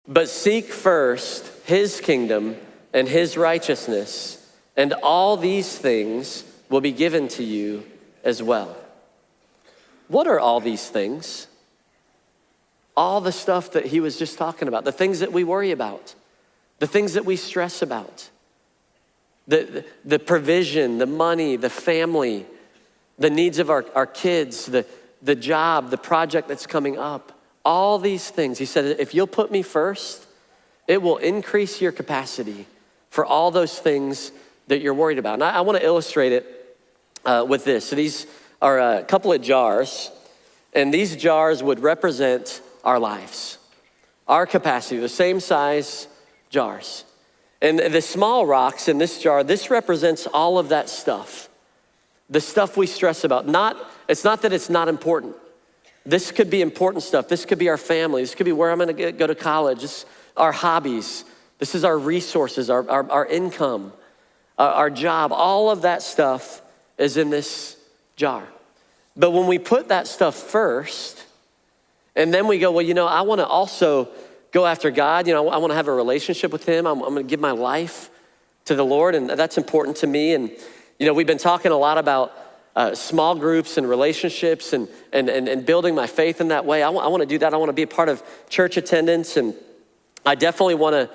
But seek first his kingdom and his righteousness, and all these things will be given to you as well. What are all these things? All the stuff that he was just talking about, the things that we worry about, the things that we stress about, the provision, the money, the family, the needs of our kids, the job, the project that's coming up, all these things. He said, if you'll put me first, it will increase your capacity for all those things that you're worried about. And I want to illustrate it with this. So these are a couple of jars, and these jars would represent our lives, our capacity, the same size jars. And the small rocks in this jar, this represents all of that stuff, the stuff we stress about. It's not that it's not important. This could be important stuff. This could be our family. This could be where I'm gonna go to college. This is our hobbies. This is our resources, our income, our job. All of that stuff is in this jar. But when we put that stuff first, and then we go, well, I wanna also go after God. I wanna have a relationship with him. I'm gonna give my life to the Lord, and that's important to me. And we've been talking a lot about small groups and relationships and building my faith in that way. I wanna do that. I wanna be a part of church attendance, and I definitely wanna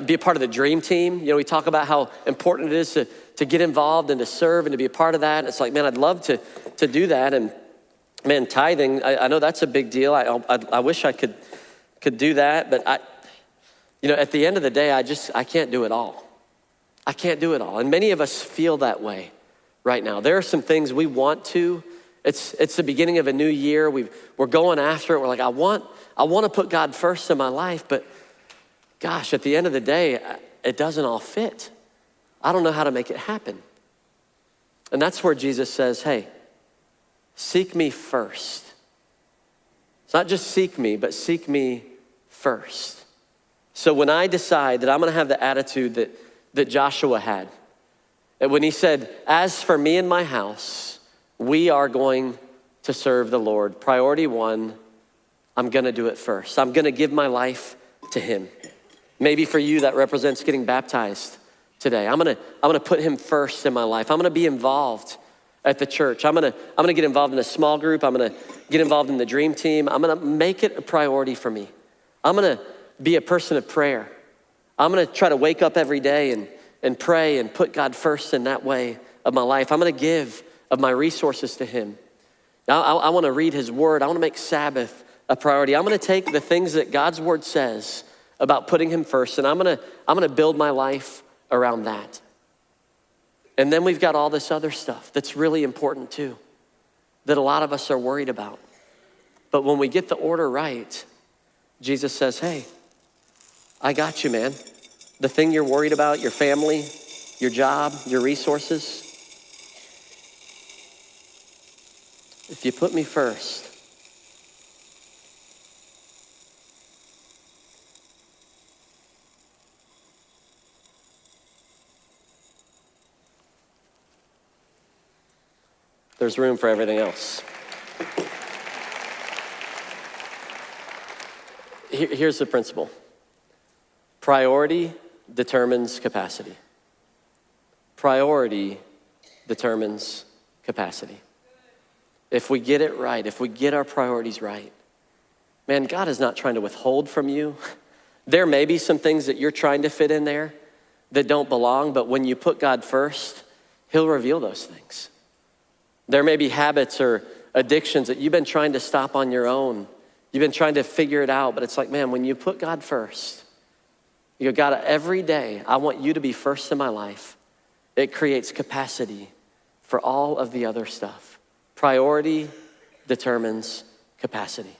be a part of the dream team. We talk about how important it is to get involved and to serve and to be a part of that. And it's like, man, I'd love to do that. And man, tithing, I know that's a big deal. I wish I could do that, but at the end of the day, I can't do it all. I can't do it all. And many of us feel that way right now. There are some things we want to. It's the beginning of a new year. We're going after it. We're like, I want to put God first in my life, but gosh, at the end of the day, it doesn't all fit. I don't know how to make it happen. And that's where Jesus says, hey, seek me first. It's not just seek me, but seek me first. So when I decide that I'm gonna have the attitude that Joshua had, that when he said, as for me and my house, we are going to serve the Lord. Priority one, I'm gonna do it first. I'm gonna give my life to him. Maybe for you that represents getting baptized today. I'm gonna put him first in my life. I'm gonna be involved at the church. I'm gonna get involved in a small group. I'm gonna get involved in the dream team. I'm gonna make it a priority for me. I'm gonna be a person of prayer. I'm gonna try to wake up every day and pray and put God first in that way of my life. I'm gonna give of my resources to him. Now, I wanna read his word. I wanna make Sabbath a priority. I'm gonna take the things that God's word says about putting him first, and I'm gonna build my life around that. And then we've got all this other stuff that's really important too, that a lot of us are worried about. But when we get the order right, Jesus says, hey, I got you, man. The thing you're worried about, your family, your job, your resources, if you put me first, there's room for everything else. Here's the principle. Priority determines capacity. Priority determines capacity. If we get it right, if we get our priorities right, man, God is not trying to withhold from you. There may be some things that you're trying to fit in there that don't belong, but when you put God first, he'll reveal those things. There may be habits or addictions that you've been trying to stop on your own. You've been trying to figure it out, but it's like, man, when you put God first, you go, God, every day I want you to be first in my life. It creates capacity for all of the other stuff. Priority determines capacity.